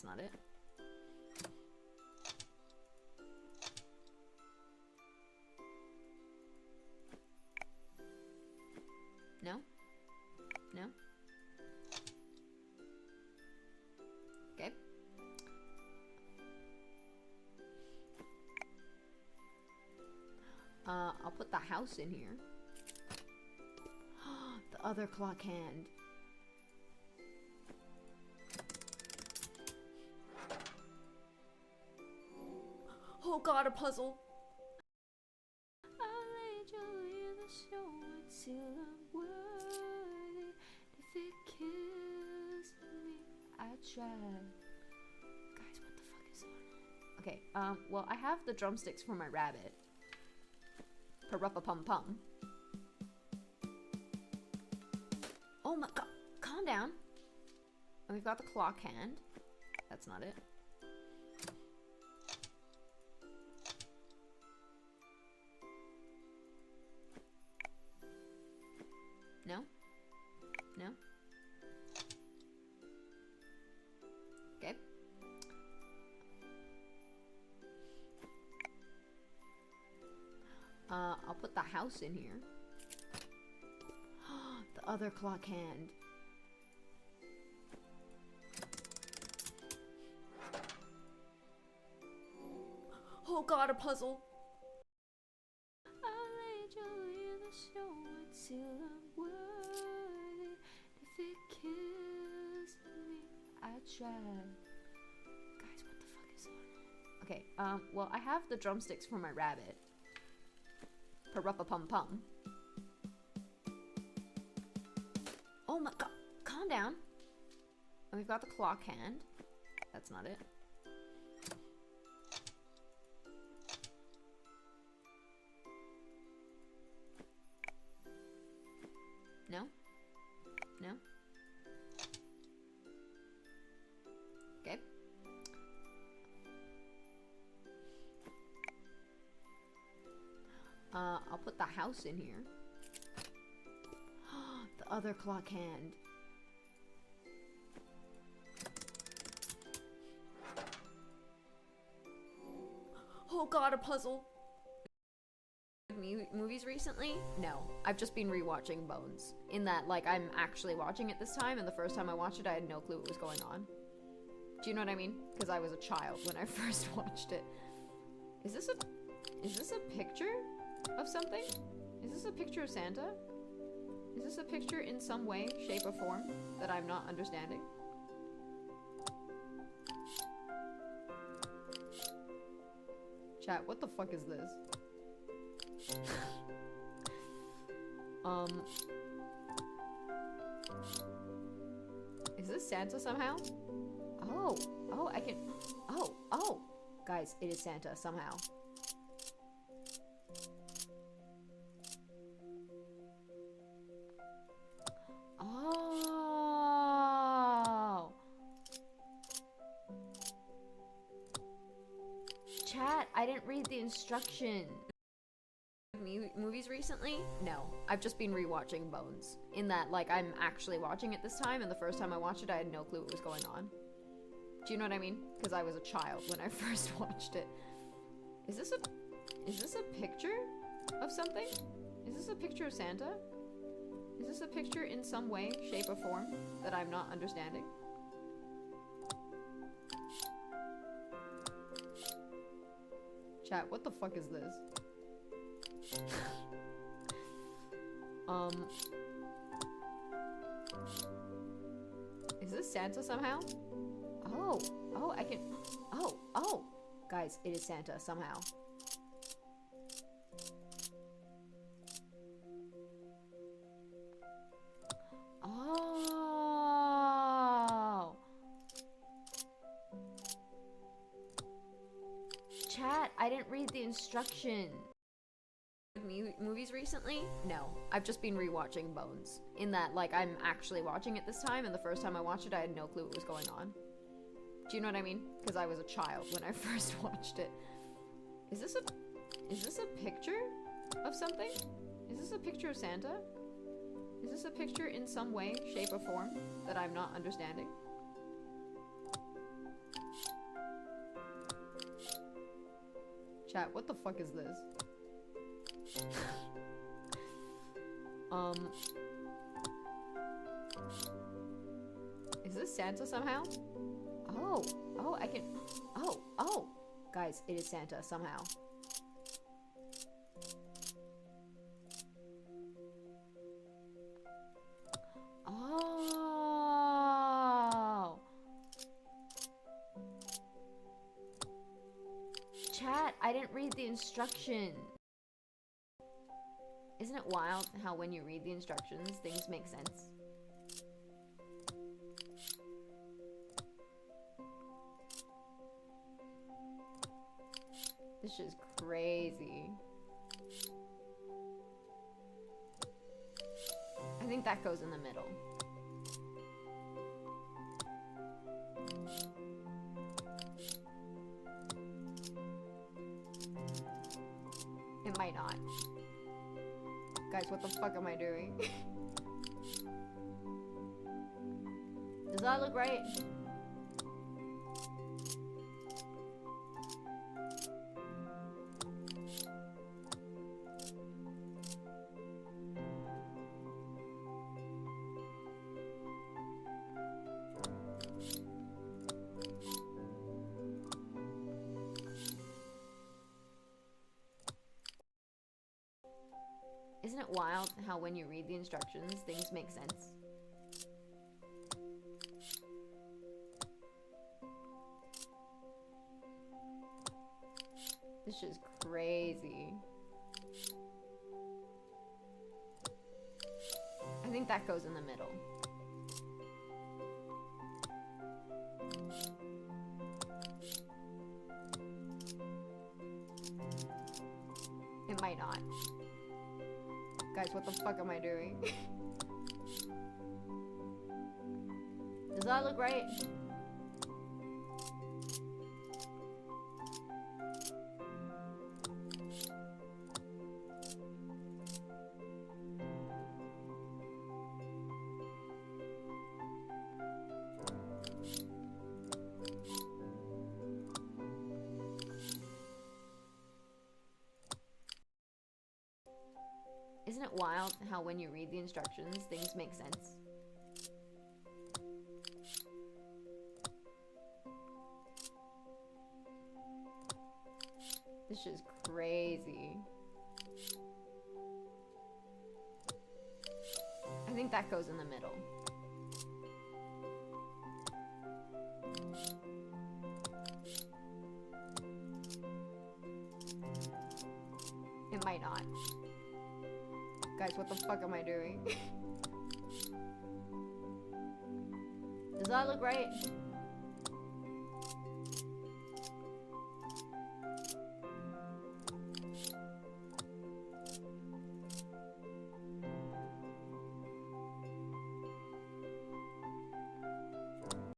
That's not it. No? No? Okay. I'll put the house in here. The other clock hand. Oh god, a puzzle! I'll let you in the show until I'm worthy. If it kills me, I try. Guys, what the fuck is on? Okay, well, I have the drumsticks for my rabbit. Paruppa-pum-pum. Oh my god, calm down. And we've got the clock hand. That's not it. No? No? Okay. I'll put the house in here. The other clock hand. Oh god, a puzzle! I'll let you in the show until I'm worthy. If it kills me, I try. Guys, what the fuck is on? Okay, well, I have the drumsticks for my rabbit. Paruppa-pum-pum. Oh my god, calm down. And we've got the clock hand. That's not it. No? No? Okay. I'll put the house in here. The other clock hand. Oh god, a puzzle! Movies recently? No. I've just been rewatching Bones. In that, like, I'm actually watching it this time, and the first time I watched it, I had no clue what was going on. Do you know what I mean? Because I was a child when I first watched it. Is this a picture of something? Is this a picture of Santa? Is this a picture in some way, shape, or form that I'm not understanding? Chat, what the fuck is this? Is this Santa somehow? Oh, I can... Oh! Guys, it is Santa somehow. Oh! Chat, I didn't read the instruction. Movies recently? No. I've just been rewatching Bones. In that, like, I'm actually watching it this time, and the first time I watched it, I had no clue what was going on. Do you know what I mean? Because I was a child when I first watched it. Is this a picture of something? Is this a picture of Santa? Is this a picture in some way, shape, or form that I'm not understanding? Chat, what the fuck is this? Is this Santa somehow? Oh, I can... Oh! Guys, it is Santa somehow. Oh! Chat, I didn't read the instruction. Movies recently? No. I've just been rewatching Bones. In that, like, I'm actually watching it this time, and the first time I watched it, I had no clue what was going on. Do you know what I mean? Because I was a child when I first watched it. Is this a picture of something? Is this a picture of Santa? Is this a picture in some way, shape, or form that I'm not understanding? Chat, what the fuck is this? Is this Santa somehow? Oh, I can... Oh! Guys, it is Santa somehow. Oh! Chat, I didn't read the instruction. Isn't it wild how when you read the instructions, things make sense? This is crazy. I think that goes in the middle. It might not. Guys, what the fuck am I doing? Does that look right? Isn't it wild how when you read the instructions, things make sense? This is crazy. I think that goes in the middle. It might not. Guys, what the fuck am I doing? Does that look right? Isn't it wild how when you read the instructions, things make sense? This is crazy. I think that goes in the middle. It might not. Guys, what the fuck am I doing? Does that look right?